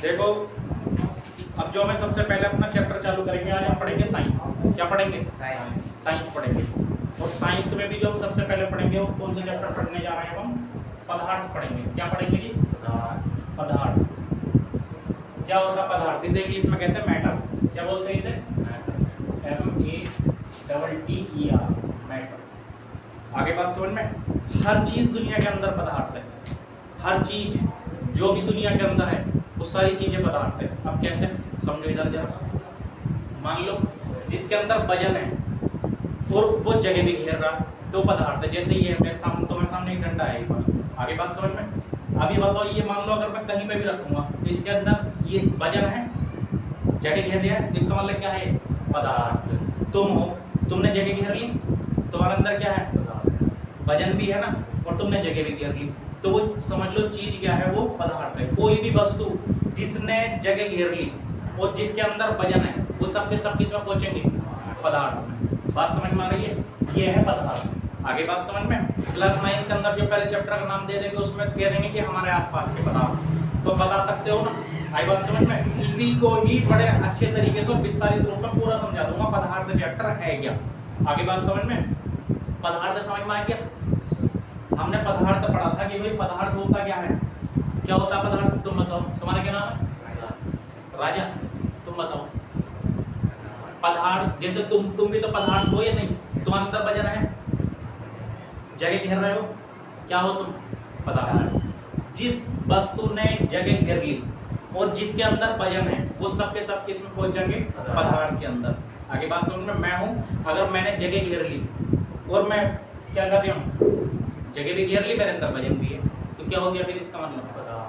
देखो, अब जो हमें सबसे पहले अपना चैप्टर चालू करेंगे, आज हम पढ़ेंगे साइंस। क्या पढ़ेंगे? साइंस पढ़ेंगे। और साइंस में भी जो हम सबसे पहले पढ़ेंगे वो कौन सा चैप्टर पढ़ने जा रहे हैं? हम पदार्थ पढ़ेंगे। क्या पढ़ेंगे जी? पदार्थ। क्या होता है पदार्थ? इसे इंग्लिश में कहते हैं मैटर। क्या बोलते हैं इसे? METTER, matter. आगे बात समझ में? हर चीज दुनिया के अंदर पदार्थ है। हर चीज जो भी दुनिया के अंदर है वो सारी चीजें पदार्थ है। अब कैसे समझो इधर जरा। मान लो जिसके अंदर वजन है और वो जगह भी घेर रहा तो पदार्थ है। जैसे ये मेरे सामने, तुम्हारे सामने एक डंडा है। आगे बात समझ में? अभी बताओ, ये मान लो अगर मैं कहीं पे भी रखूंगा तो इसके अंदर ये वजन है, जगह घेर लिया है, तो इसका मतलब क्या है? पदार्थ। तुम हो, तुमने जगह घेर ली, तुम्हारे अंदर क्या है? वजन भी है ना, और तुमने जगह भी घेर ली, तो वो समझ लो चीज क्या है? वो पदार्थ है। कोई भी वस्तु जिसने जगह घेर ली और जिसके अंदर वजन है वो सब के सब किसमें पहुंचेंगे? पदार्थ में। बात समझ में आ रही है? ये है पदार्थ। आगे बात समझ में? क्लास 9 के अंदर जो पहले चैप्टर का नाम दे देंगे उसमें कह देंगे कि हमारे आसपास के पदार्थ, तो बता सकते हो ना। आई बात समझ में? इसी को ही बड़े अच्छे तरीके से विस्तारित रूप में पूरा समझा दूंगा पदार्थ चैप्टर है क्या। आगे बात समझ में? पदार्थ समझ में आ गया? हमने पदार्थ पढ़ा था कि भाई पदार्थ होता क्या है? क्या होता है पदार्थ? तुम बताओ, तुम्हारा क्या नाम है? राजा। तुम बताओ। पदार्थ जैसे तुम भी तो पदार्थ हो या नहीं? तुम्हारे अंदर वजन है, जगह घेर रहे हो, क्या हो तुम? पदार्थ। जिस वस्तु ने जगह घेर ली और जिसके अंदर वजन है वो सब के सब किस में पहुंच जाएंगे? पदार्थ के अंदर। आगे बात समझ में? मैं हूं, अगर मैंने जगह घेर ली और मैं क्या कर रहा हूं? जगह भी घेर ली, मेरे अंदर वजन भी है, तो क्या हो गया फिर? इसका मतलब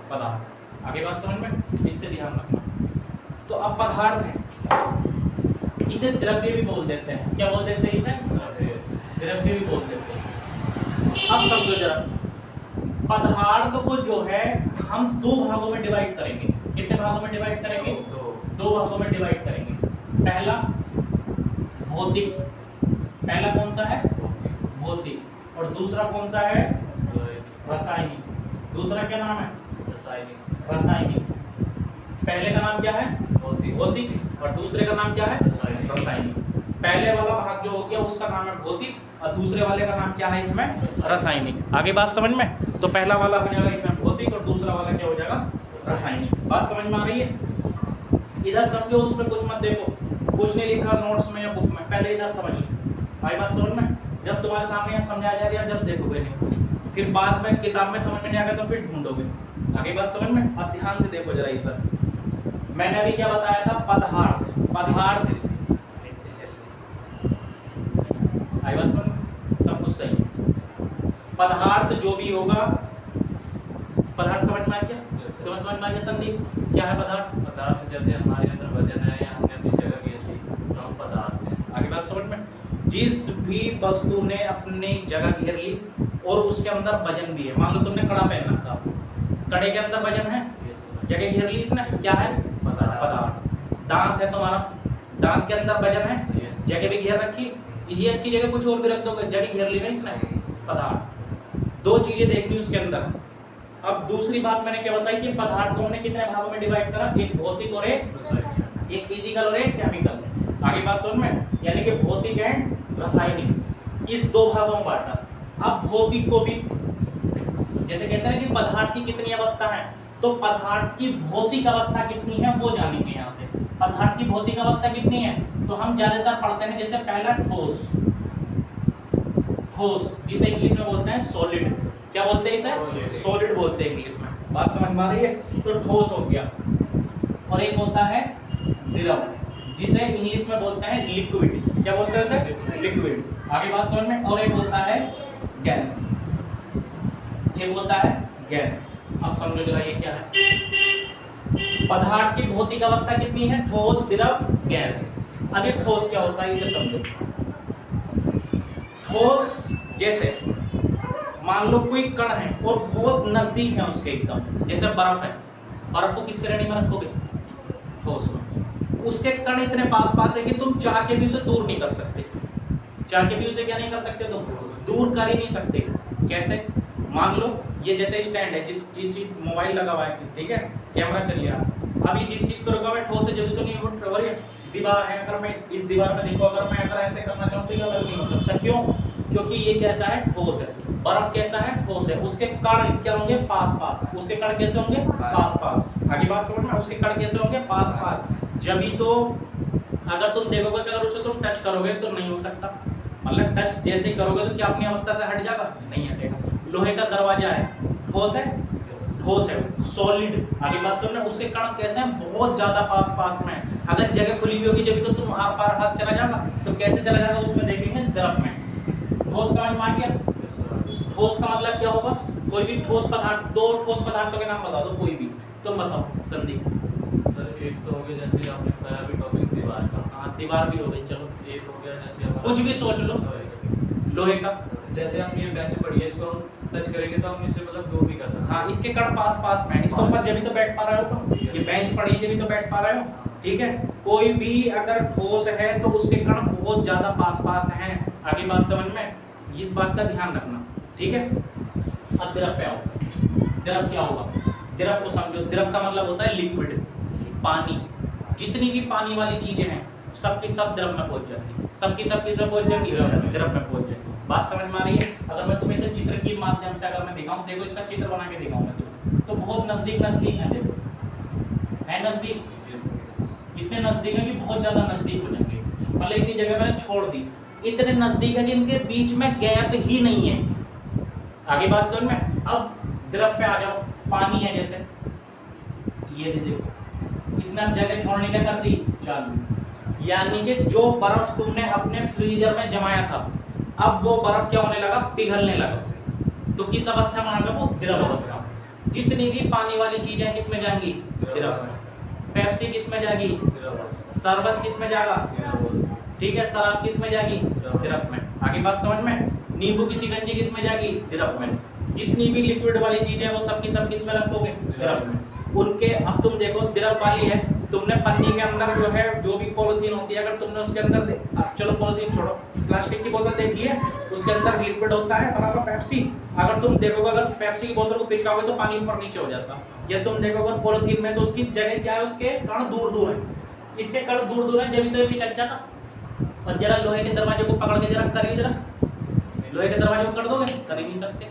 पदार्थ। आगे बात समझ में? इससे ध्यान रखना। तो अब पदार्थ है, इसे द्रव्य भी बोल देते हैं। क्या बोल देते हैं इसे? द्रव्य भी बोल देते हैं। अब समझो जरा, पदार्थ को जो है हम दो भागों में डिवाइड करेंगे। कितने भागों में डिवाइड करेंगे? दो भागों में डिवाइड करेंगे। पहला भौतिक। पहला कौन सा है? भौतिक। और दूसरा कौन सा है? रासायनिक। दूसरा क्या नाम है? रासायनिक। पहले का नाम क्या है? भौतिक। और दूसरे का नाम क्या है? रासायनिक। पहले वाला भाग जो हो गया उसका नाम है भौतिक और दूसरे वाले का नाम क्या है इसमें? रासायनिक। आगे बात समझ में? तो पहला वाला हो जाएगा इसमें भौतिक और दूसरा वाला क्या हो जाएगा? रासायनिक। बात समझ में आ रही है? इधर समझो, उसमें कुछ मत देखो, कुछ नहीं लिखा नोट्स में या बुक में, पहले इधर समझ लो। आई बात समझ में? जब तुम्हारे सामने समझा जा रही है जब देखोगे नहीं, फिर बाद में किताब में समझ में नहीं आएगा तो फिर ढूंढोगे। आगे बात समझ में? अब ध्यान से देखो जरा इधर। मैंने अभी क्या बताया था? पदार्थ। पदार्थ आई बात समझ में? सब कुछ सही है। पदार्थ जो भी होगा, पदार्थ समझ में आ गया? तुम्हें समझ में आ गया संदीप? क्या है पदार्थ? पदार्थ जैसे हमारे अंदर वजन है या हमने अपनी जगह घेर ली तो हम पदार्थ हैं। आगे बात समझ में? जिस भी वस्तु ने अपनी जगह घेर ली और उसके अंदर वजन भी है। मान लो तुमने कड़ा पहन रखा, कड़े के अंदर वजन है, जगह घेर ली इसने, क्या है? पदार्थ। दांत है तुम्हारा, दांत के अंदर वजन है, जगह भी घेर रखी, यस की जगह कुछ और भी रख दोगे, जगह घेर ली ना इसने, पदार्थ। दो चीजें देखनी उसके अंदर। अब दूसरी बात मैंने क्या बताई कि पदार्थ को हमने कितने भागों में डिवाइड करा? एक भौतिक और एक फिजिकल और एक केमिकल। आगे बात समझ में? यानी कि भौतिक एंड रासायनिक, इस दो भागों में बांटा। अब भौतिक को भी जैसे कहते हैं कि पदार्थ की कितनी अवस्था है, तो पदार्थ की भौतिक अवस्था कितनी है वो जानेंगे यहाँ से। पदार्थ की भौतिक अवस्था कितनी है तो हम ज्यादातर पढ़ते हैं, जैसे पहला ठोस। ठोस जिसे इंग्लिश में बोलते हैं सॉलिड। क्या बोलते हैं इसे? सॉलिड बोलते हैं इंग्लिश में। बात समझ में आ रही है? तो ठोस हो गया। और एक होता है द्रव, जिसे इंग्लिश में बोलते हैं लिक्विड। क्या बोलते हैं इसे? लिक्विड। आगे बात समझ में? और एक होता है गैस। एक होता है गैस। अब समझो जरा ये क्या है। पदार्थ की भौतिक अवस्था कितनी है? ठोस, द्रव, गैस। अभी ठोस क्या होता है इसे समझो। ठोस जैसे मान लो कोई कण है और बहुत नजदीक है उसके एकदम, जैसे बर्फ है। बर्फ को किस श्रेणी में रखोगे? ठोस में। उसके कण इतने पास पास है कि तुम चाह के भी उसे दूर नहीं कर सकते। चाह के भी उसे क्या नहीं कर सकते? तुम दूर कर ही नहीं सकते। कैसे? मान लो ये जैसे स्टैंड है, जिस मोबाइल लगा हुआ है, ठीक है, कैमरा चल रहा है। अभी जिस चीज पर रुका हुआ है ठोस है, जब तो नहीं हो रही है। दीवार है, अगर मैं इस दीवार में देखो, अगर मैं अगर ऐसे करना चाहूँ तो ये अलग नहीं हो सकता। क्यों? क्योंकि ये कैसा है? ठोस है। बर्फ कैसा है? ठोस है। उसके कण क्या होंगे? पास पास। उसके कण कैसे होंगे? पास पास। आगे बात समझ में? उसके कण कैसे होंगे? पास पास। जब ही तो अगर तुम देखोगे कि अगर उसे तुम टच करोगे तो नहीं हो सकता, मतलब टच जैसे ही करोगे तो क्या अपनी अवस्था से हट जाएगा? नहीं हटेगा। लोहे का दरवाजा है, ठोस है? ठोस है, सॉलिड। आगे बात सुनना, उसके कण कैसे हैं? बहुत ज्यादा पास पास में। अगर जगह खुली हुई होगी जब तो तुम आर पार हाथ चला जाएगा, तो कैसे चला जाएगा उसमें देखेंगे द्रव में। ठोस समझ में आ गया? ठोस का मतलब क्या होगा? कोई भी ठोस पदार्थ, दो ठोस पदार्थों के नाम बता दो कोई भी, तुम बताओ संदीप। सर एक तो हो गया जैसे आपने बताया अभी टॉपिक दीवार का। हाँ दीवार भी हो गई, चलो एक हो गया जैसे हमारा कुछ भी सोच लो। लोहे का, जैसे हम ये बेंच पड़ी है, इसको हम टच करेंगे तो हम इसे मतलब दूर भी कर सकते हैं। हाँ इसके कण पास पास में, इसके ऊपर जब भी तो बैठ पा रहे हो, तो ये बेंच पड़ी है जब भी तो बैठ पा रहे हो, ठीक है। कोई भी अगर ठोस है तो उसके कण बहुत ज्यादा पास पास हैं। आगे बात समझ में, इस बात का ध्यान रखना, ठीक है। अब द्रव पे आओ। द्रव क्या होगा? द्रव को समझो। द्रव का मतलब होता है लिक्विड, पानी। जितनी भी पानी वाली चीजें हैं सबकी सब द्रव में पहुंच जाती है, सबकी किसमें पहुंच जाएंगी? द्रव में पहुंच जाएंगी। बात समझ में आ रही है? अगर मैं तुम्हें इसे चित्र के माध्यम से अगर मैं दिखाऊं, देखो इसका चित्र बना के दिखाऊं मैं तुम्हें, तो बहुत नजदीक नजदीक है, देखो है नजदीक, इतने नजदीक है कि बहुत ज्यादा नजदीक हो जाएंगे। मतलब इतनी जगह मैंने छोड़ दी, इतने नजदीक है कि इनके बीच में गैप ही नहीं है। आगे बात समझ में। अब द्रव पे आ जाओ। पानी है जैसे ये भी देखो, इसने अब जगह छोड़ने का कर दी चालू, यानी कि जो बर्फ तुमने अपने फ्रीजर में जमाया था, अब वो बर्फ क्या होने लगा? पिघलने लगा। तो किस अवस्था में आ गया वो? द्रव अवस्था। जितनी भी पानी वाली चीजें किसमें जाएंगी? द्रव अवस्था। पेप्सी किसमें जाएगी? शरबत किसमें जाएगा? ठीक है। शराब किसमें जाएगी? द्रव में। आगे बात समझ में। नींबू की शिकंजी किसमें जाएगी? द्रव में। जितनी भी लिक्विड वाली चीजें वो सब की सब किसमें रखोगे? द्रव में। उनके अब तुम देखो द्रव वाली है, तुमने पन्नी के अंदर जो है जो भी पॉलिथीन होती है, अगर तुमने उसके अंदर चलो पॉलिथीन छोड़ो, प्लास्टिक की बोतल देखी है, उसके अंदर लिक्विड होता है बराबर पेप्सी। अगर तुम देखोगे अगर पेप्सी की बोतल को पिचकाओगे तो पानी ऊपर नीचे हो जाता। या तुम देखोगे पॉलिथीन में तो उसकी जगह क्या है? उसके कण दूर दूर है, इसके कण दूर दूर है, जब तो ये पिचक जाता। और जरा लोहे के दरवाजे को पकड़ के जरा करिए, जरा लोहे के दरवाजे को कर दोगे? कर ही नहीं सकते।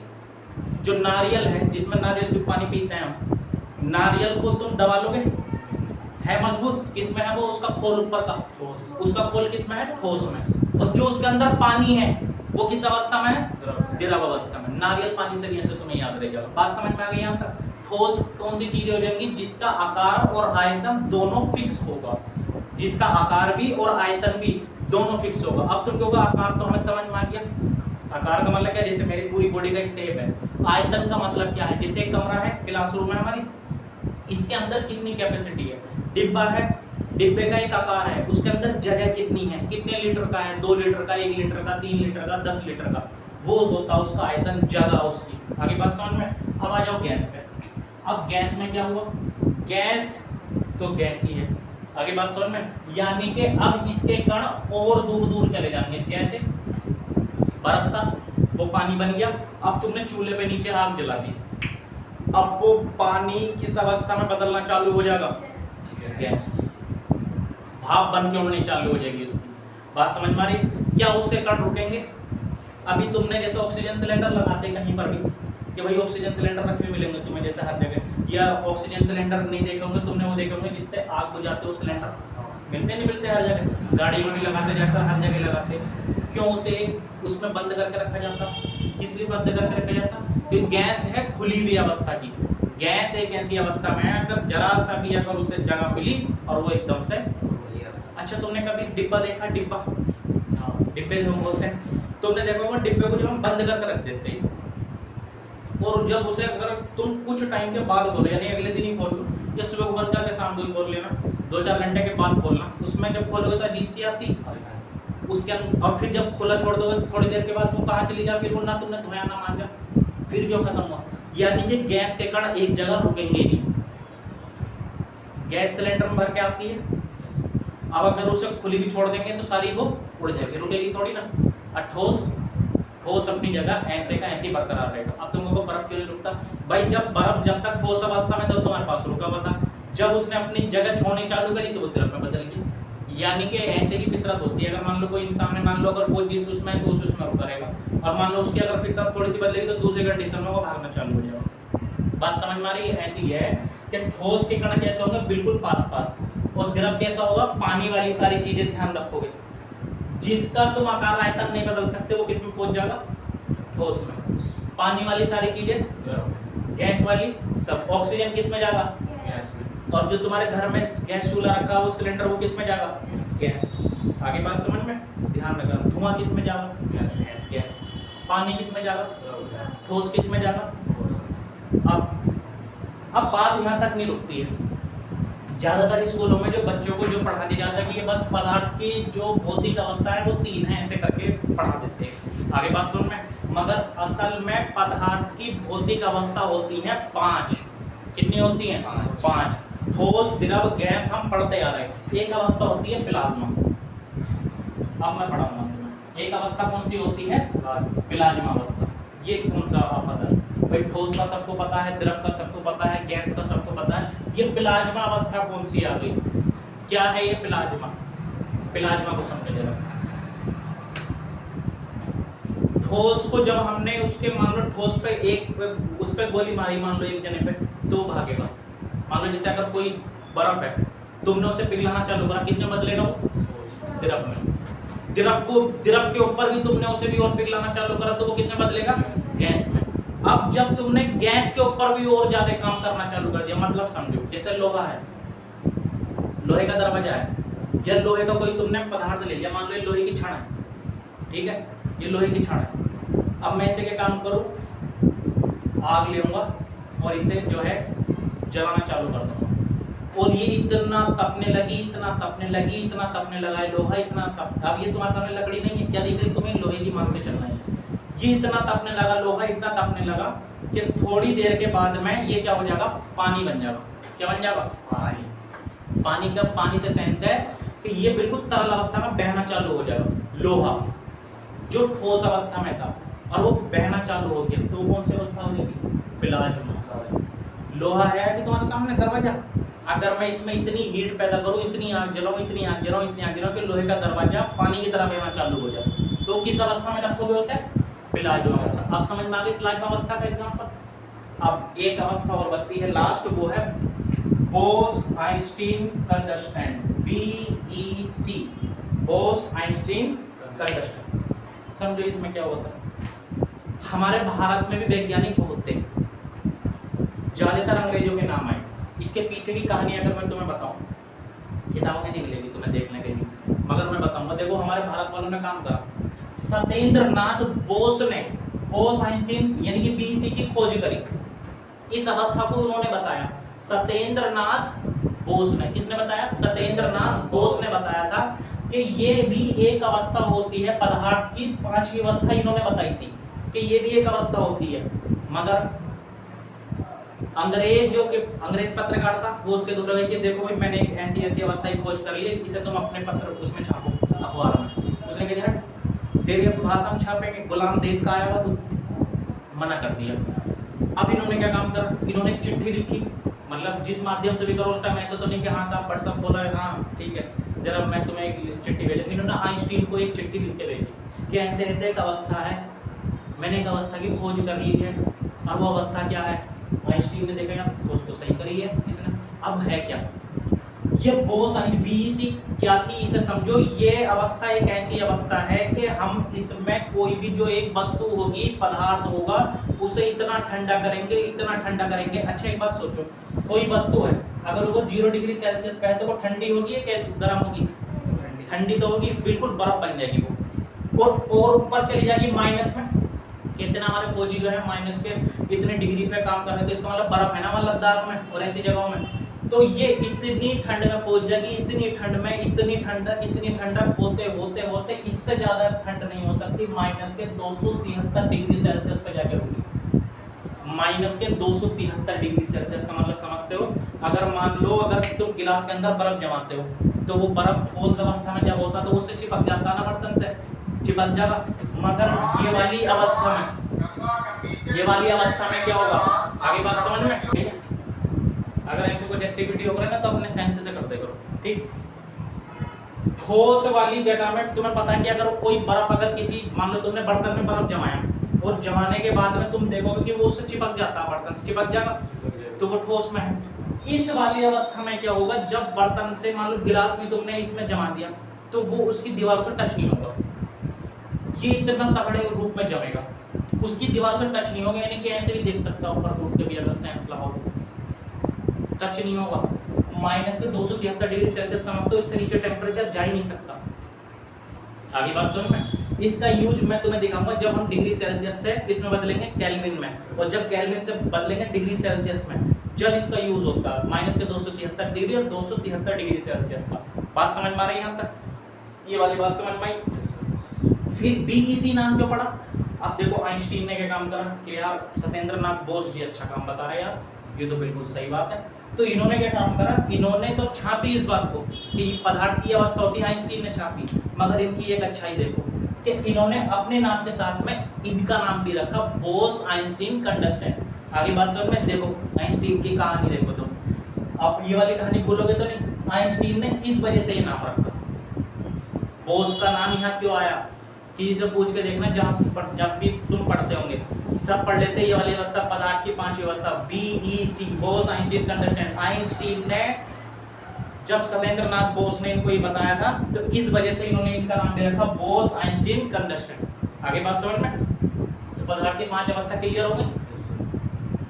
जो नारियल है, जिसमें नारियल जो पानी पीते हैं हम, नारियल को तुम दबा लोगे? है मजबूत, किसमें है वो? उसका खोल ऊपर का, उसका खोल किसमें है? ठोस में। और जो उसके अंदर पानी है वो किस अवस्था में है? द्रव अवस्था में। नारियल पानी से भी ऐसे तुम्हें याद रह जाएगा। बात समझ में आ गई यहाँ तक? ठोस कौन सी चीजें हो जाएंगी? जिसका आकार और आयतन दोनों फिक्स होगा, जिसका आकार भी और आयतन भी दोनों फिक्स होगा। अब तुम कहोगे आकार तो हमें समझ में आ गया, आकार का मतलब क्या? जैसे मेरी पूरी बॉडी का एक शेप है। आयतन का मतलब क्या है? जैसे एक कमरा है, क्लासरूम है हमारी, इसके अंदर कितनी कैपेसिटी है? डिब्बा है, डिब्बे का एक आकार है, उसके अंदर जगह कितनी है? कितने लीटर का है? 2 लीटर का, 1 लीटर का, 3 लीटर का, 10 लीटर का, वो होता है उसका आयतन, जगह उसकी। आगे बात समझ में। अब आ जाओ गैस पे। अब गैस में क्या हुआ? गैस तो गैस ही है। आगे बात समझ में। यानी कि अब इसके कण और दूर दूर चले जाएंगे। जैसे बर्फ था वो पानी बन गया, अब तुमने चूल्हे पे नीचे आग जला दी, अब वो पानी किस अवस्था में बदलना चालू हो जाएगा? गैस। भाप बन के उड़नी चालू हो जाएगी उसकी। बात समझ में आ रही? क्या उसके कण रुकेंगे? अभी तुमने जैसे ऑक्सीजन सिलेंडर लगाते कहीं पर भी कि भाई ऑक्सीजन सिलेंडर रखे हुए मिलेंगे तुम्हें जैसे हर जगह, या ऑक्सीजन सिलेंडर नहीं देखे होंगे तुमने, वो देखे होंगे जिससे आग बुझाते हो सिलेंडर, मिलते नहीं मिलते हर जगह, गाड़ी में भी लगाते जाकर हर जगह लगाते। क्यों उसे उसमें बंद करके रखा जाता? किस लिए बंद करके रखा जाता? क्योंकि गैस है खुली हुई अवस्था की। गैस एक ऐसी अवस्था में है अगर जरा सा भी अगर उसे जगह मिली और वो एकदम से। अच्छा तुमने कभी डिब्बा देखा? डिब्बा, डिब्बे जो हम बोलते हैं, तुमने देखा होगा डिब्बे को जब हम बंद करके रख देते हैं और जब उसे अगर तुम कुछ टाइम के बाद खोलो, यानी अगले दिन ही खोल लो या सुबह को बंद करके शाम को ही खोल लेना, 2-4 घंटे के बाद खोलना, उसमें जब खोलोगे तो अजीब सी आती उसके और फिर जब खोला छोड़ दोगे थोड़ी देर के बाद वो कहाँ चली जा, फिर वो ना तुमने धोया ना मांजा, फिर क्यों खत्म हुआ? यानी कि गैस के कण एक जगह रुकेंगे नहीं। गैस सिलेंडर में भर के आती है, अब अगर उसे खुली भी छोड़ देंगे तो सारी वो उड़ जाएगी, रुकेगी थोड़ी ना। और ठोस अपनी जगह ऐसे का ऐसे ही बरकरार रहेगा। अब तुमको बर्फ क्यों नहीं रुकता? भाई जब बर्फ जब तक ठोस अवस्था में था तुम्हारे पास रुका हुआ था, जब उसने अपनी जगह छोड़नी चालू करी तो वो द्रव में बदल गया। यानी कि ऐसे ही फितरत होती है। अगर मान लो कोई इंसान है, मान लो अगर वो जिस उसमें है तो उस उसमें वो करेगा, और मान लो उसकी अगर फितरत थोड़ी सी बदलेगी तो दूसरी कंडीशन में वो भागना चालू हो जाएगा। बात समझ में आ रही है? ऐसी है कि ठोस के कण कैसे होंगे, बिल्कुल पास पास, और द्रव कैसा होगा, पानी वाली सारी चीजें ध्यान रखोगे। जिसका तुम आकार आयतन नहीं बदल सकते वो किस में पहुंच जाएगा, ठोस में। पानी वाली सारी चीजें, गैस वाली सब। ऑक्सीजन किस में जाएगा, गैस में। और जो तुम्हारे घर में गैस चूल्हा रखा है वो सिलेंडर वो किस में जाएगा, गैस। आगे बात समझ में, ध्यान रखना। धुआं किस में जाएगा, गैस। पानी किस में जाएगा, ठोस किस में जाएगा। अब बात यहाँ तक नहीं रुकती है। ज्यादातर स्कूलों में जो बच्चों को जो पढ़ा दिया जाता है कि ये बस पदार्थ की जो भौतिक अवस्था है वो 3 है, ऐसे करके पढ़ा देते हैं। आगे बात सुन में, मगर असल में पदार्थ की भौतिक अवस्था होती है 5। कितनी होती है, 5। ठोस, द्रव, गैस हम पढ़ते आ रहे हैं। एक अवस्था होती है प्लाज्मा। अब मैं पढ़ाऊंगा तुम्हें। एक अवस्था कौन सी होती है, प्लाज्मा अवस्था। ये कौन सा पता है भाई, ठोस का सबको पता है, द्रव का सबको पता है, गैस का सबको पता है। ये प्लाज्मा अवस्था कौन सी आ गई, क्या है ये प्लाज्मा। प्लाज्मा को समझ जरा। ठोस को जब हमने उसके मान लो ठोस पे एक उस पे गोली मारी मान लो एक जने पे, तो वो भागेगा। मान लो जैसे अगर कोई बर्फ है, तुमने उसे पिघलाना चालू करा, किसमें बदलेगा वो, द्रव में। द्रव के ऊपर भी तुमने उसे भी और पिघलाना चालू करा तो वो किसमें बदलेगा, गैस में। अब जब तुमने गैस के ऊपर भी और ज्यादा काम करना चालू कर दिया, मतलब समझो जैसे लोहा है, लोहे का दरवाजा है, या लोहे का कोई तुमने पदार्थ ले लिया, मान लो ये लोहे की छड़ है, ठीक है, ये लोहे की छड़ है। अब मैं इसे क्या काम करूं, आग ले लूंगा और इसे जो है जलाना चालू कर दूंगा, और ये इतना तपने लगी, इतना तपने लगी, इतना तपने लगा है लोहा, इतना तप। अब ये तुम्हारे सामने लकड़ी नहीं है, क्या दिख रही तुम्हें, लोहे की मान के चलना है। ये इतना तपने लगा लोहा, इतना तपने लगा कि थोड़ी देर के बाद में ये क्या हो जाएगा, पानी बन जाएगा। क्या बन जाएगा, पानी। पानी का, पानी से सेंस है कि ये बिल्कुल तरल अवस्था में बहना चालू हो जाएगा। लोहा जो ठोस अवस्था में था और वो बहना चालू हो गया, तो कौन सी अवस्था हो जाएगी, प्लाज्मा। लोहा है अभी तुम्हारे सामने दरवाजा, अगर मैं इसमें इतनी हीट पैदा करूं, इतनी आग जलाऊं, इतनी आग जलाऊं, इतनी आग जलाऊं कि लोहे का दरवाजा पानी की तरह बहना चालू हो जाए, तो किस अवस्था में रखोगे उसे, प्लाज्मा अवस्था। अब समझ में आ गई प्लाज्मा अवस्था का एग्जांपल। अब एक अवस्था और बचती है लास्ट, वो है Bose-Einstein conduction, BEC, Bose-Einstein conduction. समझो इसमें क्या होता है। हमारे भारत में भी वैज्ञानिक बहुत थे, ज्यादातर अंग्रेजों के नाम आए। इसके पीछे की कहानी अगर मैं तुम्हें बताऊं, किताबों में नहीं मिलेगी तुम्हें देखने के लिए, मगर मैं बताऊंगा। देखो हमारे भारत वालों ने काम करा, सत्येंद्रनाथ बोस ने बोस-आइंस्टीन यानी कि BEC की खोज करी। इस अवस्था को उन्होंने बताया, सत्येंद्रनाथ बोस ने। किसने बताया, सत्येंद्रनाथ बोस ने बताया था कि ये भी एक अवस्था होती है पदार्थ की। 5वीं अवस्था इन्होंने बताई थी कि ये भी एक अवस्था होती है, मगर अंग्रेज पत्रकार था, वो उसके द्वारा कि देखो भाई मैंने एक ऐसी ऐसी अवस्था की खोज कर ली, इसे तुम अपने पत्र उसमें छापो अखबार में। उसने कहा तेरे बात हम छापेंगे, गुलाम देश का आया हुआ, तो मना कर दिया। अब इन्होंने क्या काम करा, इन्होंने एक चिट्ठी लिखी, मतलब जिस माध्यम से भी करो उस टाइम ऐसा तो नहीं कि हाँ साहब व्हाट्सएप बोला है, हाँ ठीक है जरा मैं तुम्हें एक चिट्ठी भेजा। इन्होंने आइंस्टीन को एक चिट्ठी लिख के भेजी कि ऐसे ऐसे एक अवस्था है, मैंने एक अवस्था की खोज कर ली है, और वो अवस्था क्या है। आइंस्टीन ने देखा यार खोज तो सही करी है इसने, अब है क्या, ये BEC क्या थी, इसे समझो। ये अवस्था एक ऐसी अवस्था है कि हम इसमें कोई भी जो एक वस्तु होगी, पदार्थ होगा, उसे इतना ठंडा करेंगे, इतना ठंडा करेंगे। अच्छा एक बात सोचो, कोई वस्तु है अगर वो 0 डिग्री सेल्सियस पे है तो वो ठंडी होगी या कैसी गर्म होगी, ठंडी तो होगी, बिल्कुल बर्फ बन जाएगी वो, और ऊपर चली जाएगी माइनस में। कितना हमारे फौजी जो है माइनस के इतने डिग्री पे काम कर रहे हैं, तो इसका मतलब बर्फ है ना वहाँ लद्दाख में और ऐसी जगहों में। तो ये इतनी ठंड में पहुंच जाएगी, इतनी ठंड में, इतनी ठंडक होते होते होते इससे ज्यादा ठंड नहीं हो सकती, माइनस के 273 डिग्री सेल्सियस पे जाके रुकी। माइनस के 273 डिग्री सेल्सियस का मतलब समझते हो। अगर मान लो अगर तुम गिलास के अंदर बर्फ जमाते हो, तो वो बर्फ ठोस अवस्था में जब होता तो उससे चिपक जाता ना, बर्तन से चिपक जाएगा। मगर ये वाली अवस्था में क्या होगा, आगे बात समझ में। अगर ऐसी कोई एक्टिविटी होगा ना सेंस से कर दे करो, ठीक। ठोस वाली जगह में तुम्हें पता है कि अगर कोई बर्फ, अगर किसी मान लो तुमने बर्तन में बर्फ जमाया और जमाने के बाद में तुम देखोगे कि वो उससे चिपक जाता है, बर्तन से चिपक जाएगा, तो वो ठोस में है। इस वाली अवस्था में क्या होगा, जब बर्तन से मान लो गिलास भी तुमने इसमें जमा दिया तो वो उसकी दीवार से टच नहीं होगा, ये इतना तगड़े रूप में जमेगा, उसकी दीवार से टच नहीं होगा, यानी कि ऐसे भी देख सकता हो ऊपर उठ के भी अगर सेंस लगाओ टच नहीं होगा। माइनस में 273 डिग्री सेल्सियस समझ तो इससे नीचे टेम्परेचर जा ही नहीं सकता। आगे बात समझ में, इसका यूज मैं तुम्हें दिखाऊंगा जब हम डिग्री सेल्सियस से इसमें बदलेंगे केल्विन में, और जब केल्विन से बदलेंगे डिग्री सेल्सियस में, जब इसका यूज होता है माइनस के 273 डिग्री और 273 डिग्री सेल्सियस का। बात समझ में आ रही है यहाँ तक, ये वाली बात समझ में आई। फिर बीईसी नाम क्यों पड़ा, अब देखो आइंस्टीन ने क्या काम करा कि यार सत्येंद्र नाथ बोस जी अच्छा काम बता रहे यार, ये तो बिल्कुल सही बात है। तो इन्होंने क्या काम करा, इन्होंने तो छापी इस बात को कि पदार्थ की अवस्था होती है, आइंस्टीन ने छापी, मगर इनकी एक अच्छाई देखो कि इन्होंने अपने नाम के साथ में इनका नाम भी रखा, बोस आइंस्टीन कंडस्टेंट। आगे बात समझ में, देखो आइंस्टीन की कहानी देखो तुम, अब ये वाली कहानी बोलोगे तो नहीं, आइंस्टीन ने इस वजह से ये नाम रखा। बोस का नाम यहाँ क्यों आया, किसी से पूछ के देखना, जब भी तुम पढ़ते होंगे सब पढ़ लेते, ये वाली अवस्था पदार्थ की पांचवी अवस्था बीईसी, बोस आइंस्टीन कंडस्टेंट। आइंस्टीन ने जब सत्येंद्र नाथ बोस ने इनको ये बताया था तो इस वजह से इन्होंने इनका नाम दे रखा बोस आइंस्टीन कंडस्टेंट। आगे बात समझ में, तो पदार्थ की पांच अवस्था क्लियर हो गई,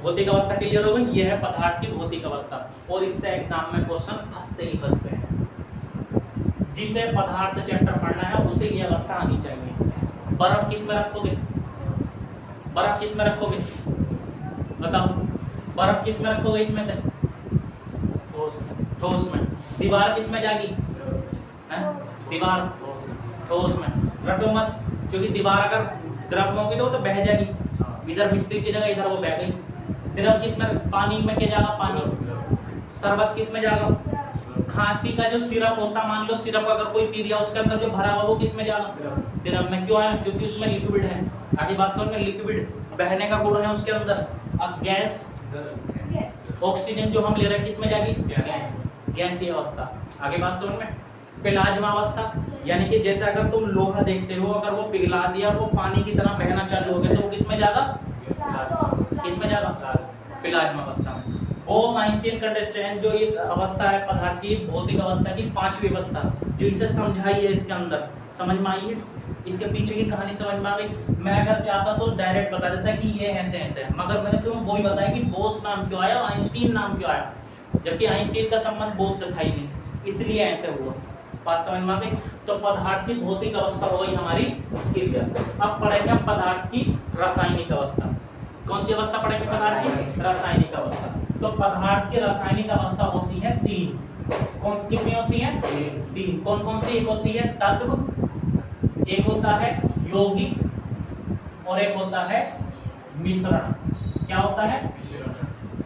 भौतिक अवस्था क्लियर हो गई, ये है पदार्थ की भौतिक अवस्था, और इससे एग्जाम में क्वेश्चन फंसते ही फंसते हैं। जिसे पदार्थ चैप्टर पढ़ना है उसे ये अवस्था आनी चाहिए। बर्फ किस में रखोगे, बर्फ किस में रखोगे बताओ, बर्फ किस में रखोगे, इसमें से ठोस में। दीवार किस में जाएगी, दीवार ठोस में रखो मत, क्योंकि दीवार अगर द्रव में होगी तो वो तो बह जाएगी, इधर मिस्त्री चलेगा इधर वो बह गई। द्रव किस में, पानी में क्या जाएगा, पानी। शरबत किस में जाएगा, खांसी का जो सिरप होता, मान लो सिरप अगर कोई पी लिया उसके अंदर जो भरा हुआ वो किस में जाएगा, द्रव में। क्यों है, क्योंकि उसमें लिक्विड है। आगे बात समझ में, लिक्विड बहने का गुण है उसके अंदर। अब गैस, ऑक्सीजन जो हम ले रहे हैं किस में जाएगी, गैस, गैसीय अवस्था। आगे बात समझ में, प्लाज्मा अवस्था, यानी कि जैसे अगर तुम लोहा देखते हो, अगर वो पिघला दिया वो पानी की तरह बहना चालू हो गया तो वो किस में जाएगा, किस में जाएगा, प्लाज्मा अवस्था में। बोस आइंस्टीन कंडस्टेंट जो ये अवस्था है पदार्थ की भौतिक अवस्था की पांचवी अवस्था, जो इसे समझाई है, इसके अंदर समझ में आई है, इसके पीछे की कहानी समझ में आ गई। मैं अगर चाहता तो डायरेक्ट बता देता कि ये ऐसे ऐसे है, मगर मैंने तुम्हें वही बताया कि बोस नाम क्यों आया और आइंस्टीन नाम क्यों आया, जबकि आइंस्टीन का संबंध बोस से था ही नहीं, इसलिए ऐसे हुआ। बात समझ में आ गई। तो पदार्थ की भौतिक अवस्था हो गई हमारी क्लियर। अब पढ़ेंगे हम पदार्थ की रासायनिक अवस्था। कौन सी अवस्था पढ़ेंगे, पदार्थ की रासायनिक अवस्था। तो पदार्थ की रासायनिक अवस्था होती है तीन। कौन सी कितनी होती है, तीन। कौन कौन सी, एक होती है तत्व, एक होता है यौगिक और एक होता है मिश्रण। क्या होता है,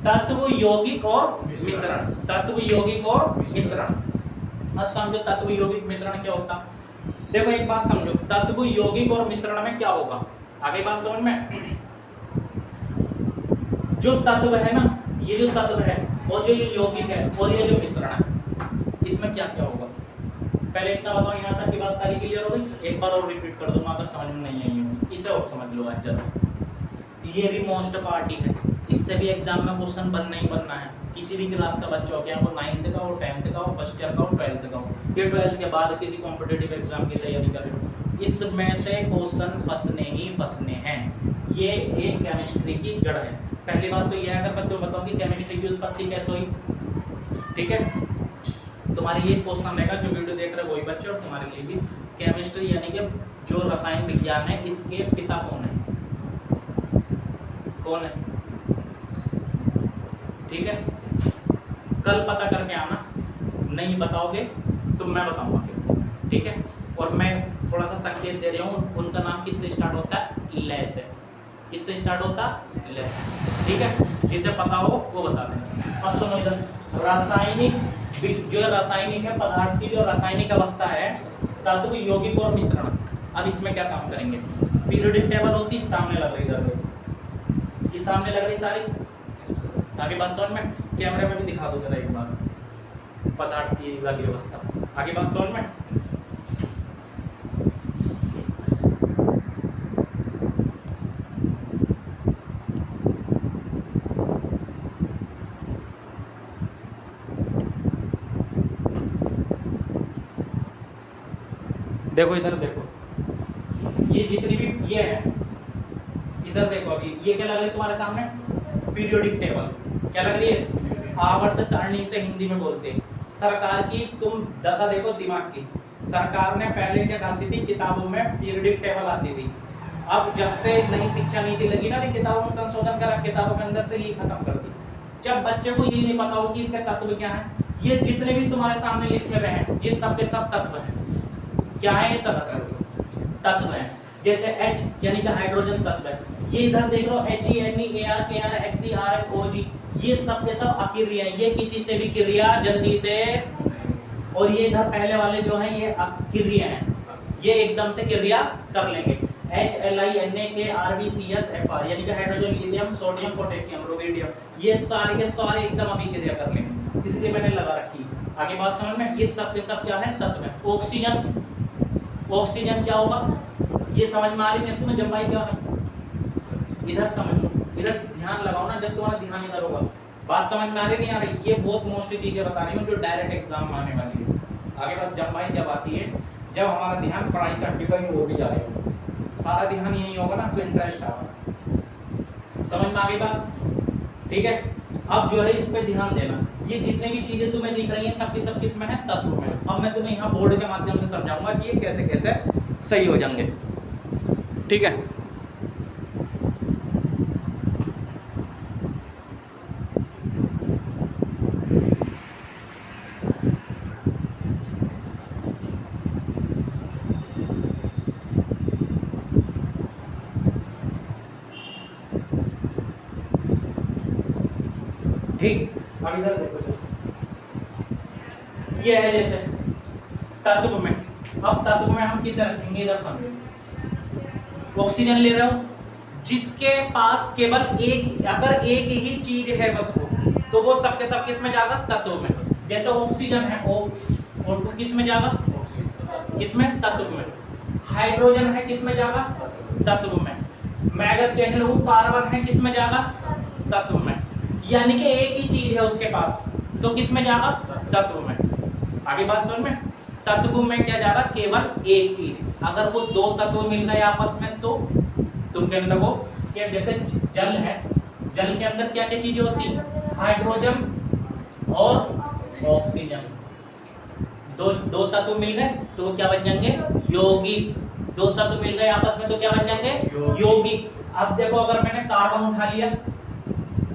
तत्व, यौगिक और मिश्रण। तत्व, यौगिक और मिश्रण। अब समझो तत्व, यौगिक, मिश्रण क्या होता। देखो एक बात समझो, तत्व, यौगिक और मिश्रण में क्या होगा, आगे बात समझ में। जो तत्व है ना, ये जो तत्व है और जो ये यौगिक है और ये जो मिश्रण है, इसमें क्या क्या होगा। पहले इतना बताओ, यहाँ तक की बात सारी क्लियर हो गई। एक बार और रिपीट कर दूंगा अगर समझ में नहीं आई हो, इसे और समझ लो आज जरा। ये भी मोस्ट पार्टी है, इससे भी एग्जाम में क्वेश्चन बनना ही बनना है। किसी भी क्लास का बच्चा हो, क्या वो 9th का हो, 10th का हो, फर्स्ट ईयर का हो, 12th का हो, ये 12th के बाद किसी कॉम्पिटिटिव एग्जाम की तैयारी कर रहे हो, इसमें से क्वेश्चन फंसने ही फंसने हैं। ये एक केमिस्ट्री की जड़ है। पहली बात तो ये है, अगर मैं तुम्हें बताऊं कि केमिस्ट्री की उत्पत्ति कैसे हुई, ठीक है, तुम्हारे लिए क्वेश्चन रहेगा, जो वीडियो देख रहे हो वही बच्चे और तुम्हारे लिए भी। केमिस्ट्री यानी कि जो रसायन विज्ञान है, इसके पिता कौन है, कौन है, ठीक है। कल पता करके आना, नहीं बताओगे तो मैं बताऊंगा फिर, ठीक है। और मैं थोड़ा सा संकेत दे रहा हूँ, उनका नाम किससे स्टार्ट होता है, लय से। किससे स्टार्ट होता, लय से, ठीक है। जिसे पता हो वो बता देना। अब सुनो इधर, रासायनिक, जो रासायनिक है पदार्थ की जो रासायनिक अवस्था है, तत्व, यौगिक और मिश्रण। अब इसमें क्या काम करेंगे, पीरियोडिक टेबल होती है, सामने लग रही इधर, ये सामने लग रही सारी। आगे बात समझ में, कैमरे में भी दिखा दो जरा एक बार। पदार्थ की वाली व्यवस्था। आगे बात समझ में? देखो इधर देखो, ये जितनी भी ये है, इधर देखो अभी ये क्या लग रही है तुम्हारे सामने? Periodic table. क्या लग रही है? आवर्त सारणी से हिंदी में बोलते हैं। सरकार की तुम दशा देखो दिमाग की। सरकार ने पहले क्या डालती थी किताबों में? पीरियोडिक टेबल आती थी। अब जब से नई शिक्षा नीति लगी ना, किताबों में संशोधन करा, किताबों के अंदर से ये खत्म कर दी। जब बच्चे को ये नहीं पता हो कि इसके तत्व क्या है, ये जितने भी तुम्हारे सामने लिखे हुए हैं ये सब के सब तत्व हैं। क्या है? ये सब तत्व हैं। जैसे H यानी कि हाइड्रोजन तत्व है, ये इधर देख लो HENE, AR, KR, HCr, OG, ये सब के सब अकिर्य हैं। ये किसी से भी क्रिया जल्दी से, और ये इधर पहले वाले जो हैं ये अकिर्य हैं, ये एकदम से क्रिया कर लेंगे। HLINAKRBCSFR यानी कि hydrogen, lithium, sodium, potassium, rubidium, ये सारे के सारे एकदम अभिक्रिया कर लेंगे, इसलिए मैंने लगा रखी। आगे बात समझ में? ये सब के सब क्या है? तत्व है। ऑक्सीजन, ऑक्सीजन क्या होगा? ये समझ में आ रही है तुम्हें? जब भाई क्या है, इधर समझ लो, इधर ध्यान लगाओ ना, जब तुम्हारा ध्यान इधर होगा। बात समझ में आ रही नहीं आ रही? ये बहुत मोस्ट चीजें बता रही हूँ जो डायरेक्ट एग्जाम में आने वाली है। आगे बात जब भाई जब आती है, जब हमारा ध्यान पढ़ाई से हट के कहीं और भी जा रहे हो, सारा ध्यान यही होगा ना, तो इंटरेस्ट आएगा। समझ में आ गई बात? ठीक है, अब जो है इस पे ध्यान देना। ये जितने भी चीजें तुम्हें दिख रही हैं सब की सब किसमें है? तत्व में। अब मैं तुम्हें यहाँ बोर्ड के माध्यम से समझाऊंगा कि ये कैसे कैसे सही हो जाएंगे। ठीक है, ठीक। अब इधर देखो, ये है जैसे तत्व में। अब तत्व में हम किसे रखेंगे? इधर समझो, ऑक्सीजन ले रहे हो, जिसके पास केवल एक, अगर एक ही चीज है बस वो, तो वो सबके सब किस में जाएगा? तत्व में। जैसे ऑक्सीजन है, O2 किस में जाएगा? किसमें? तत्व में। हाइड्रोजन है, किस में जाएगा? तत्व में। मैं अगर कहने लगूं कार्बन है, किस में जाएगा? तत्व में। यानी कि एक ही चीज है उसके पास, तो किस में जाएगा? तत्व में। आगे बात समझ में? तत्व में क्या जाएगा? केवल एक चीज। अगर वो दो तत्व मिल गए आपस में, तो तुम कहने लगो कि जैसे जल है, जल के अंदर क्या क्या चीजें होती है? हाइड्रोजन और ऑक्सीजन। दो तत्व मिल गए तो वो क्या बन जाएंगे? यौगिक। दो तत्व मिल गए आपस में तो क्या बन जाएंगे? यौगिक। अब देखो, अगर मैंने कार्बन उठा लिया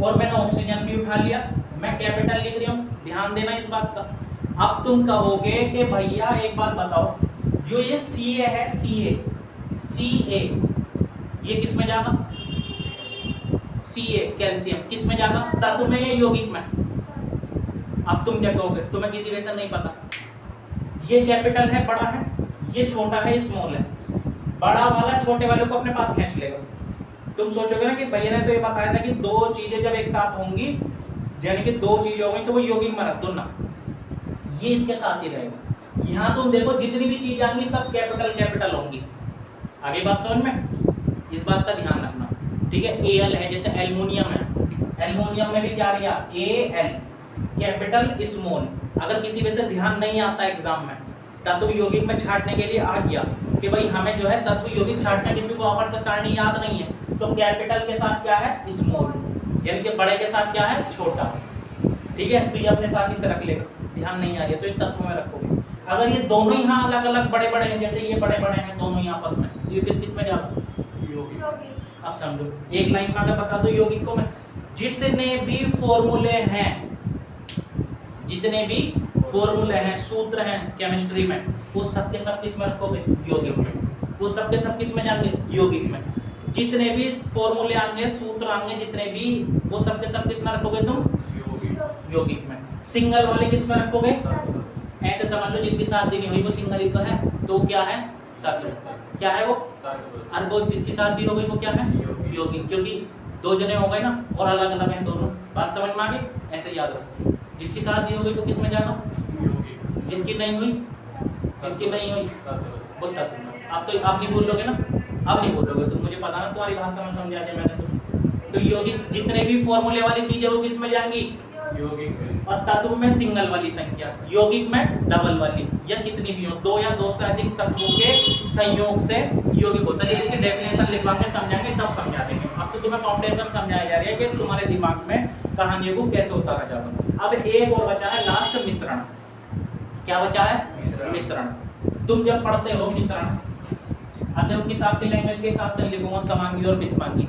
और मैंने ऑक्सीजन भी उठा लिया, मैं कैपिटल लिख रही हूँ, ध्यान देना इस बात का। अब तुम कहोगे कि भैया एक बात बताओ, जो ये Ca है, Ca ये किस में जाएगा? Ca कैल्शियम किस में जाएगा? तत्व में या यौगिक में? अब तुम क्या कहोगे? तुम्हें किसी वैसे नहीं पता। ये कैपिटल है, बड़ा है, ये छोटा है, स्मॉल है। बड़ा वाला छोटे वाले को अपने पास खींच लेगा। तुम सोचोगे ना कि भैया ने तो ये बताया था कि दो चीजें जब एक साथ होंगी, यानी कि दो चीजें होंगी, तो वो यौगिक में रख दो ना, ये इसके साथ ही रहेगा। यहाँ तुम देखो जितनी भी चीजें आएंगी सब कैपिटल कैपिटल होंगी। आगे बात समझ में? इस बात का ध्यान रखना। ठीक है, Al है, जैसे एल्युमिनियम है, एल्युमिनियम में भी क्या लिया? Al capital small. अगर किसी वजह से ध्यान नहीं आता एग्जाम में, तत्व यौगिक में छांटने के लिए आ गया कि भाई हमें जो है तत्व यौगिक छांटना, किसी को आवर्त सारणी याद नहीं है, तो कैपिटल के साथ क्या है? स्मॉल, यानी कि बड़े के साथ क्या है? छोटा। ठीक है, तो ये अपने साथ ही से रख लेगा। ध्यान नहीं आ रही है तो ये तत्व में रखोगे। अगर ये दोनों ही यहाँ अलग अलग बड़े बड़े हैं, जैसे ये बड़े बड़े हैं दोनों ही आपस में, तो ये फिर किस में जाएगा? यौगिक। अब समझो, एक लाइन में अगर बता दो यौगिक को मैं, जितने भी फॉर्मूले हैं, जितने भी फॉर्मूले हैं, सूत्र हैं केमिस्ट्री में, वो सब के सब किस में रखोगे? यौगिक में। वो सब के सब किस में जाएंगे? यौगिक में। जितने भी फॉर्मूले आएंगे, सूत्र आएंगे, जितने भी, वो सब के सब किस में रखोगे तुम? यौगिक में। सिंगल वाले किस में रखोगे? ऐसे समझ लो, जिनकी शादी नहीं हुई वो सिंगल ही तो है, तो क्या है? तत्व। क्या है वो? और वो जिसकी शादी हो गई वो क्या है? यौगिक। क्योंकि दो जने हो गए ना, और अलग अलग हैं दोनों। बात समझ में आ गई? ऐसे याद रखो, जिसकी शादी हो गई तो किस में जाना, यौगिक, जिसकी नहीं हुई, जिसकी नहीं हुई तत्व, वो तत्व में। अब तो अब नहीं बोल लोगे ना, अब नहीं बोलोगे तुम, मुझे पता ना तुम्हारी भाषा में समझा दिया मैंने तुम्हें। तो यौगिक जितने भी फॉर्मूले वाली चीजें वो किस में जाएंगी, यौगिक है, और तत्व में सिंगल वाली संख्या, यौगिक में डबल वाली, या कितनी भी हो, दो या दो से अधिक तत्वों के संयोग से यौगिक होता है। इसकी डेफिनेशन लिखवाएंगे, समझाएंगे, तब समझा देंगे। अब तो तुम्हें फाउंडेशन समझाया जा रहा है कि तुम्हारे दिमाग में कहानियों को कैसे उतारा जाएगा। अब एक और बचा है लास्ट, मिश्रण। क्या बचा है? मिश्रण। तुम जब पढ़ते हो मिश्रण, अब देखो किताब की लैंग्वेज के हिसाब से लिखूंगा समांगी और विषमांगी,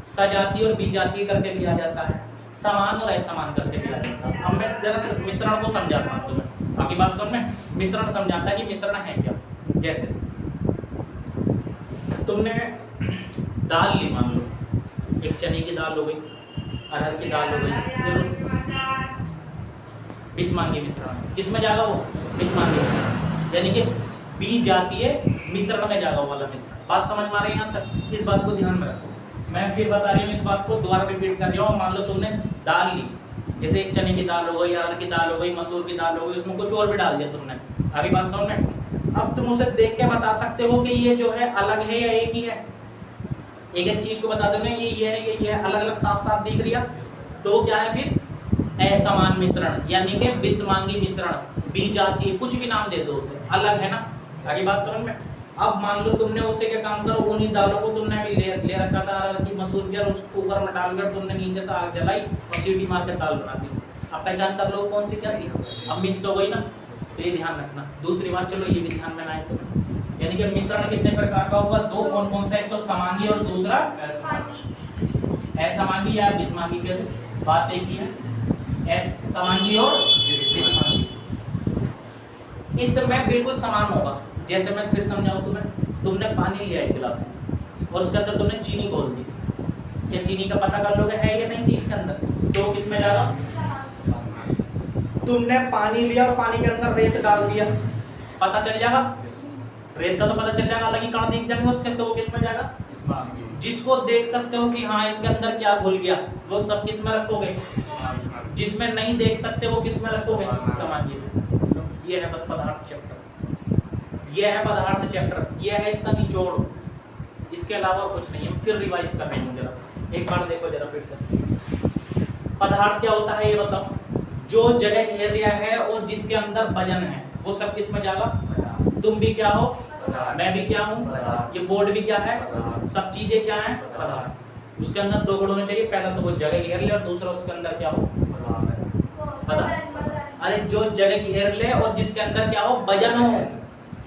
सजातीय और विजातीय करके भी आ जाता है, समान और असमान करके भी आ जाता है। अब मैं जरा मिश्रण को समझाता हूँ तुम्हें, बाकी बात सुन में। मिश्रण समझाता है कि मिश्रण है क्या। जैसे तुमने दाल ली, मान लो एक चने की दाल हो गई, अरहर की दाल हो गई, विषमांगी मिश्रण। किसमें जाएगा वो? विषमांगी मिश्रण, यानी कि विजातीय मिश्रण में जाएगा वाला मिश्रण। बात समझ में आ रही है यहाँ तक? इस बात को ध्यान में रखो। मैं फिर बता रही हूँ इस बात को, दोबारा रिपीट कर रहा हूँ। मान लो तुमने दाल ली, जैसे एक चने की दाल हो गई, अरहर की दाल हो गई, मसूर की दाल हो गई, उसमें कुछ और भी डाल दिया तुमने। आगे बात समझ में? अब तुम उसे देख के बता सकते हो कि ये जो है अलग है या एक ही है। एक एक चीज को बता दो ना, ये है, ये है, अलग अलग साफ साफ दिख रही है, तो वो क्या है फिर? असमान मिश्रण, यानी कि विषमांगी मिश्रण, विजातीय, कुछ भी नाम दे दो उसे, अलग है ना। आगे बात समझ में? अब मान लो तुमने उसे क्या काम करो, उन्हीं दालों को तुमने अभी ले रखा था अरहर की, मसूर की, और उसको कुकर में डालकर तुमने नीचे से आग जलाई और सीटी मार के दाल बना दी। अब पहचान कर लो कौन सी क्या थी। अब मिक्स हो गई ना, तो ये ध्यान रखना। दूसरी बात, चलो ये भी ध्यान में आए तुम्हें, यानी कि मिश्रण कितने प्रकार का होगा? दो। कौन कौन सा? एक तो समांगी और दूसरा असमांगी या विषमांगी के, बात एक ही है, असमांगी और विषमांगी। इस समय बिल्कुल समान होगा। जैसे मैं फिर समझाऊं तुम्हें, तुमने पानी लिया एक गिलास में और उसके अंदर तुमने चीनी घोल दी, क्या चीनी का पता कर लोगे है या नहीं थी इसके अंदर? तो किसमें जाएगा? तुमने पानी लिया और पानी के अंदर रेत डाल दिया, पता चल जाएगा? रेत का तो पता चल जाएगा, अलग ही कण दिख जाएंगे उसके, तो वो किसमें जाएगा? जिसको देख सकते हो कि हाँ इसके अंदर क्या घुल गया, वो सब किस में रखोगे? जिसमें नहीं देख सकते वो किस में रखोगे? समांगी। ये है बस पदार्थ चैप्टर, ये है पदार्थ चैप्टर, ये है इसका निचोड़, इसके अलावा कुछ नहीं है। फिर रिवाइज कर रही हूँ जरा, एक बार देखो जरा फिर से। पदार्थ क्या होता है ये बताओ? जो जगह घेर रहा है और जिसके अंदर वजन है, वो सब किस में जाएगा? तुम भी क्या हो, मैं भी क्या हूँ, ये बोर्ड भी क्या है, सब चीजें क्या है? पदार्थ। उसके अंदर दो गुण होने चाहिए, पहला तो वो जगह घेर ले और दूसरा उसके अंदर क्या हो? पदार्थ। अरे जो जगह घेर ले और जिसके अंदर क्या हो? वजन हो।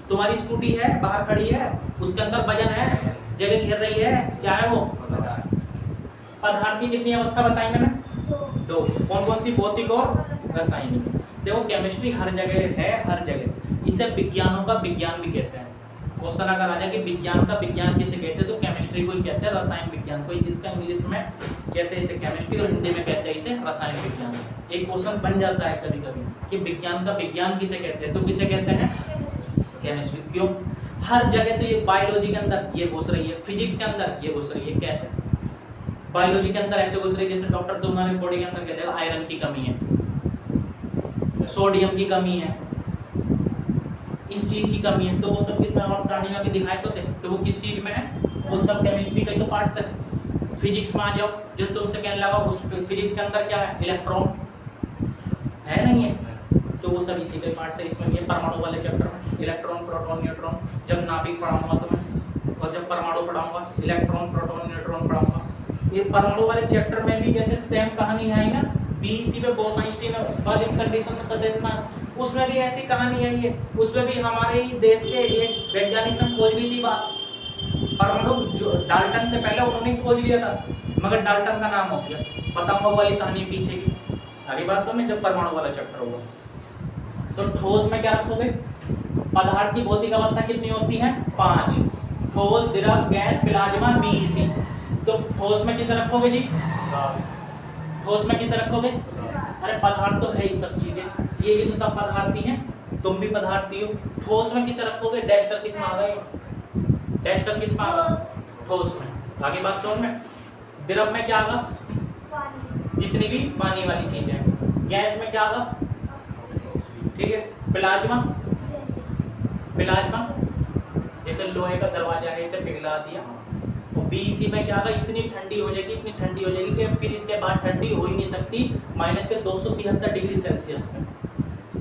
तुम्हारी स्कूटी है बाहर खड़ी है, उसके अंदर वजन है, जगह घेर रही है, क्या है वो? पदार्थ की कितनी अवस्था बताई मैंने? दो। कौन कौन सी? भौतिक और रासायनिक। देखो केमिस्ट्री हर जगह है, हर जगह। इसे विज्ञानों का विज्ञान भी कहते हैं। क्वेश्चन अगर आ जाए कि विज्ञान का विज्ञान किसे कहते हैं, तो केमिस्ट्री को ही कहते हैं, रसायन विज्ञान को। इसका इंग्लिश में कहते हैं इसे केमिस्ट्री और हिंदी में कहते हैं इसे रसायन विज्ञान। एक क्वेश्चन बन जाता है कभी कभी कि विज्ञान का विज्ञान किसे कहते हैं, तो किसे कहते हैं? केमिस्ट्री। क्यों? हर जगह तो ये बायोलॉजी के अंदर ये घुस रही है, फिजिक्स के अंदर ये घुस रही है। कैसे? बायोलॉजी के अंदर ऐसे घुस रही है जैसे डॉक्टर तुम्हारे बॉडी के अंदर कहते हैं आयरन की कमी है, सोडियम की कमी है, इस चीज की कमी है, तो वो सब किस में सारणी में भी दिखाए तो थे, तो वो किस चीज में है? वो सब केमिस्ट्री का ही तो पार्ट्स है। फिजिक्स में आ जाओ, जो तुमसे कहने लगा उस फिजिक्स के अंदर क्या है? इलेक्ट्रॉन है, नहीं है? तो वो सब इसी के पार्ट्स है। इसमें ये परमाणु वाले चैप्टर में इलेक्ट्रॉन, प्रोटॉन, न्यूट्रॉन, जब नाभिक पढ़ाऊंगा तुम्हें, और जब परमाणु पढ़ाऊंगा, इलेक्ट्रॉन, प्रोटॉन, न्यूट्रॉन पढ़ाऊंगा। ये परमाणु वाले चैप्टर में भी जैसे सेम कहानी है ना, बीईसी में बोस-आइंस्टीन वाली कंडीशन में सदैव, उसमें भी ऐसी कहानी है ये। उसमें भी हमारे ही देश के एक वैज्ञानिक ने खोज भी थी बात, परमाणु जो डाल्टन से पहले उन्होंने खोज लिया था, मगर डाल्टन का नाम हो गया। बताऊंगा वाली कहानी पीछे की, आगे बात समझ, जब परमाणु वाला चैप्टर होगा। तो ठोस में क्या रखोगे? पदार्थ की भौतिक अवस्था कितनी होती है? 5। ठोस, द्रव, गैस, प्लाज्मा, बीईसी। तो ठोस में किसे रखोगे जी? ठोस में किसे रखोगे? अरे पदार्थ तो है ही सब चीजें, ये भी तो सब पदार्थी हैं, तुम भी पदार्थी हो। ठोस में किसे रखोगे? डैस्टर किस में आ गए? डैस्टर किस में आ गए? ठोस में। आगे बात समझ में? द्रव में क्या आगा? जितनी भी पानी वाली चीजें हैं। गैस में क्या होगा, ठीक है। प्लाज्मा, प्लाज्मा जैसे लोहे का दरवाजा है, इसे पिघला दिया, और बीसी में क्या होगा, इतनी ठंडी हो जाएगी, इतनी ठंडी हो जाएगी कि फिर इसके बाद ठंडी हो ही नहीं सकती, माइनस के 273 डिग्री सेल्सियस में।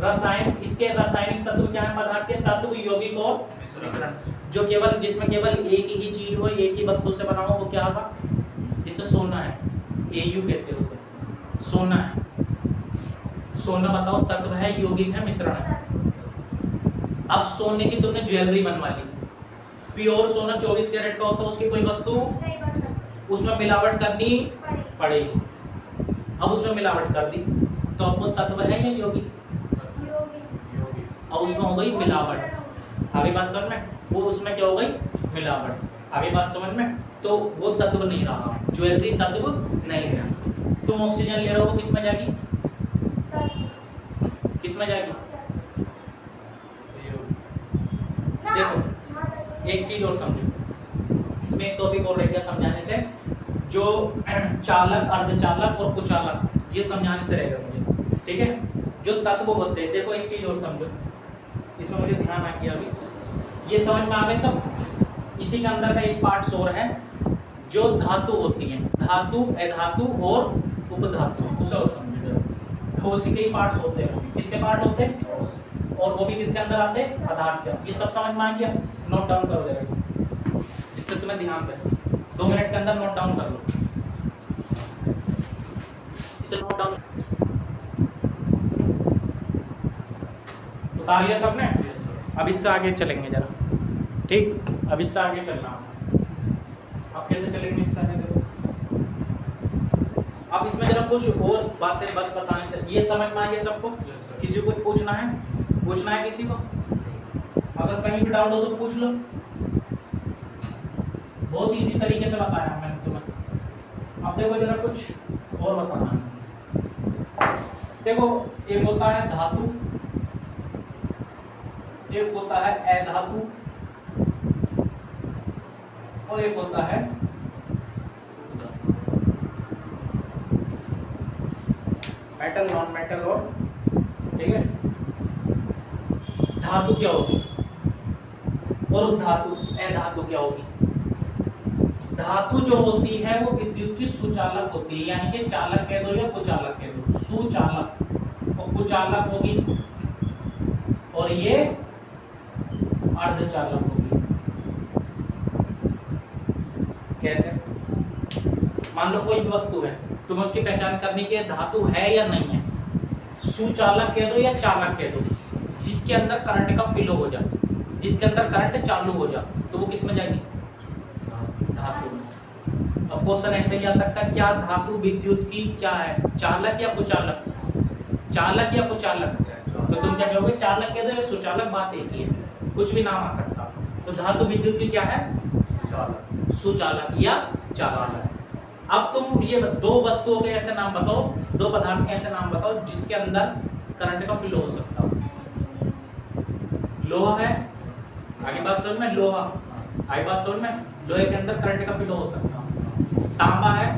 रसायन, इसके रासायनिक तत्व क्या है पदार्थ के, तत्व, यौगिक और मिश्रण, जो केवल जिसमें केवल एक ही चीज हो, एक ही वस्तु से बना हो, वो क्या होगा, जैसे सोना है, एयू कहते हैं उसे, सोना है। सोना बताओ तत्व है, यौगिक है, मिश्रण है। अब सोने की तुमने ज्वेलरी बनवा ली, प्योर सोना 24 कैरेट का होता है, उसकी कोई वस्तु नहीं बन सकती, उसमें मिलावट करनी पड़ेगी। अब उसमें मिलावट कर दी तो अब वो तत्व है या यौगिक, अब उसमें हो गई मिलावट। आगे बात समझ में, वो उसमें क्या हो गई, मिलावट। आगे बात समझ में, तो वो तत्व नहीं रहा, ज्वेलरी तत्व नहीं रहा। तुम ऑक्सीजन ले रहे हो, वो किस में जाएगी, किस में जाएगी। देखो एक चीज और समझो, इसमें एक टॉपिक और रह गया समझाने से, जो चालक, अर्धचालक और कुचालक, ये समझाने से रहेगा मुझे, ठीक है। जो तत्व होते हैं, देखो एक चीज और समझो, इसमें मुझे ध्यान आ गया अभी, ये समझ में आ गए सब। इसी के अंदर का एक पार्ट और है, जो धातु होती है, धातु, अधातु और उपधातु, उसे और समझो। ठोस के ही पार्ट्स होते हैं, वो भी किसके पार्ट होते हैं, और वो भी किसके अंदर आते हैं, पदार्थ के। ये सब समझ में आ गया, नोट डाउन करो जरा इसे, जिससे तुम्हें ध्यान रहे, 2 मिनट के अंदर नोट डाउन कर लो इसे, नोट डाउन उतार लिया सबने। अब इससे आगे चलेंगे जरा, ठीक, अब इससे आगे चलना। अब कैसे चलेंगे इससे आगे, देखो अब इसमें जरा कुछ और बातें बस बताने से, ये समझ में आ गया सबको। किसी को पूछना है, पूछना है किसी को, अगर कहीं भी डाउट हो तो पूछ लो, बहुत इजी तरीके से बताया मैंने तुम्हें। अब देखो जरा कुछ और बताना है। देखो एक होता है धातु, एक होता है अधातु, और एक होता है मेटल, नॉन मेटल, और ठीक है। धातु क्या होगी और धातु, अधातु क्या होगी। धातु जो होती है वो विद्युत की सुचालक होती है, यानी कि चालक कह दो या कुचालक कह दो, सुचालक और कुचालक होगी, और ये अर्धचालक होगी। कैसे, मान लो कोई वस्तु है, तुम्हें उसकी पहचान करनी की धातु है या नहीं है, सुचालक कह दो या चालक कह दो, जिसके अंदर करंट का फ्लो हो जाए, जिसके अंदर करंट चालू हो जाए, तो वो किस में जाएगी, धातु में। अब क्वेश्चन ऐसे भी आ सकता है, क्या धातु विद्युत की क्या है, चालक या कुचालक, चालक या कुचालक, तो तुम क्या कहोगे, चालक कह दो या सुचालक, बात एक ही है, कुछ भी नाम आ सकता। तो धातु विद्युत की क्या है, सुचालक या चालक। अब तुम ये 2 वस्तुओं के ऐसे नाम बताओ, 2 पदार्थ के ऐसे नाम बताओ जिसके अंदर करंट का फ्लो हो सकता हो। लोहा है, आगे बात समझ में, लोहा, आगे बात समझ में, लोहे के अंदर करंट का फ्लो हो सकता हो। तांबा है,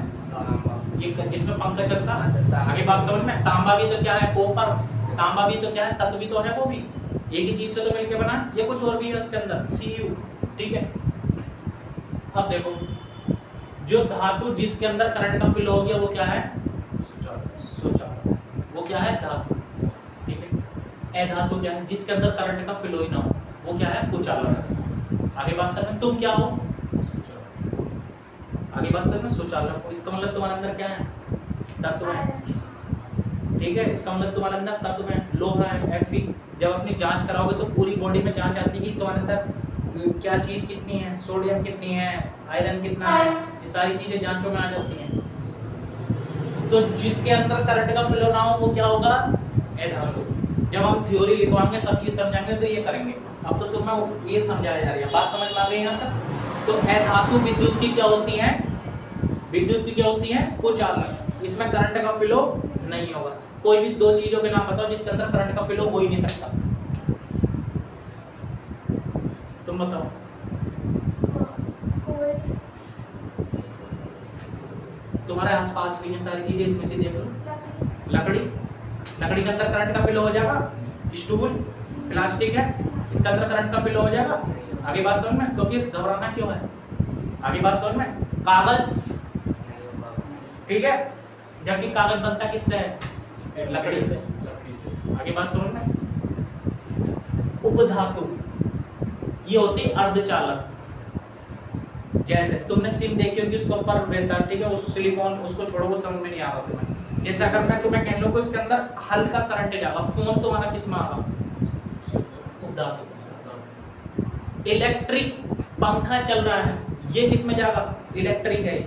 ये जिसमें पंखा चलता है, आगे बात समझ में, तांबा भी तो क्या है, कॉपर, तांबा भी तो क्या है, तत्व भी तो है, वो भी एक ही चीज से तो मिलके बना, ये कुछ और भी है उसके अंदर, Cu, ठीक है। अब देखो जो धातु जिसके अंदर करंट का फ्लो हो गया वो क्या है, सुचालक, वो क्या है, धातु, ठीक है। अधातु क्या है, जिसके अंदर करंट का फ्लो ही ना हो, वो क्या है, कुचालक। आगे बात समझ, तुम क्या हो, आगे बात समझ, सुचालक हो। इसका मतलब तुम्हारे अंदर क्या है, तत्व है, ठीक है। इसका मतलब तुम्हारे अंदर तत्व है, लोहा है, Fe। जब अपनी जांच कराओगे तो पूरी बॉडी में जांच आती है कि तुम्हारे अंदर क्या चीज कितनी है, सोडियम कितनी है, आयरन कितना है, ये सारी चीजें जांचों में आ जाती हैं। तो जिसके अंदर करंट का फ्लो ना हो वो क्या होगा, अधातु। जब हम थ्योरी लिखवाएंगे, सब चीज समझाएंगे तो ये करेंगे। अब तो तुम्हें ये समझाया जा रही है, बात समझ में आ गई यहाँ तक। तो अधातु विद्युत की क्या होती है, विद्युत की क्या होती है, कुचालक, इसमें करंट का फ्लो नहीं होगा। कोई भी 2 चीजों के नाम बताओ जिसके अंदर करंट का फ्लो हो ही नहीं सकता, तुम बताओ। तुम्हारे आसपास भी ये सारी चीजें, इसमें से देख लो। लकड़ी, लकड़ी के अंदर करंट का फ्लो हो जाएगा। स्टूल प्लास्टिक है, इसके अंदर करंट का फ्लो हो जाएगा। आगे बात समझ में? तो फिर घबराना क्यों है? आगे बात समझ में? कागज, ठीक है, जबकि कागज बनता किससे है? लकड़ी से। आगे बात समझ में? उपधातु ये होती अर्धचालक। जैसे तुमने सिम देखी होगी, उसके ऊपर रहता, ठीक है, उस सिलिकॉन, उसको छोड़ो, वो समझ में नहीं आ रहा तुम्हें। जैसे अगर मैं तुम्हें कह लूं कि उसके अंदर हल्का करंट जाएगा, फोन तुम्हारा किस में आगा? उपधातु। इलेक्ट्रिक पंखा चल रहा है, ये किस में जाएगा? इलेक्ट्रिक है।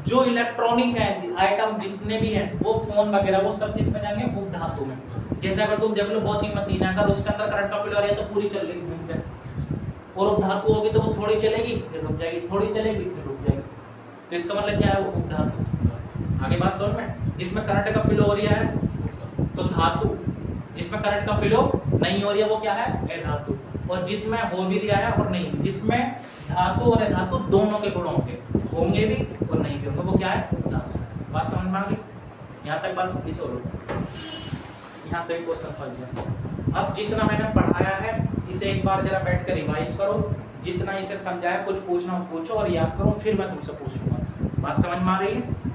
जो इलेक्ट्रॉनिक है आइटम जितने भी हैं, वो फोन वगैरह, वो सब किस में जाएंगे? उपधातु में। जैसे अगर तुम देख लो वॉशिंग मशीन है, अगर उसके अंदर करंट का फ्लो आ रहा है तो पूरी चल रही घूम के, और उपधातु होगी तो वो थोड़ी चलेगी फिर रुक जाएगी, थोड़ी चलेगी फिर रुक जाएगी। तो इसका मतलब क्या है? वो उपधातु। आगे बात समझ में? जिसमें करंट का फ्लो हो रहा है तो धातु, जिसमें करंट का फ्लो नहीं हो रही है वो क्या है? अधातु। और जिसमें हो भी रहा है और नहीं, जिसमें धातु और अधातु दोनों के गुण होंगे, होंगे भी और नहीं भी होंगे, वो क्या है? धातु। बात समझ में आ गई? यहाँ तक बात समझी? सो यहाँ से भी क्वेश्चन फंस जाए। अब जितना मैंने पढ़ाया है इसे एक बार जरा बैठ कर रिवाइज करो, जितना इसे समझाया, कुछ पूछना हो पूछो और याद करो, फिर मैं तुमसे पूछूंगा। बात समझ में आ रही है?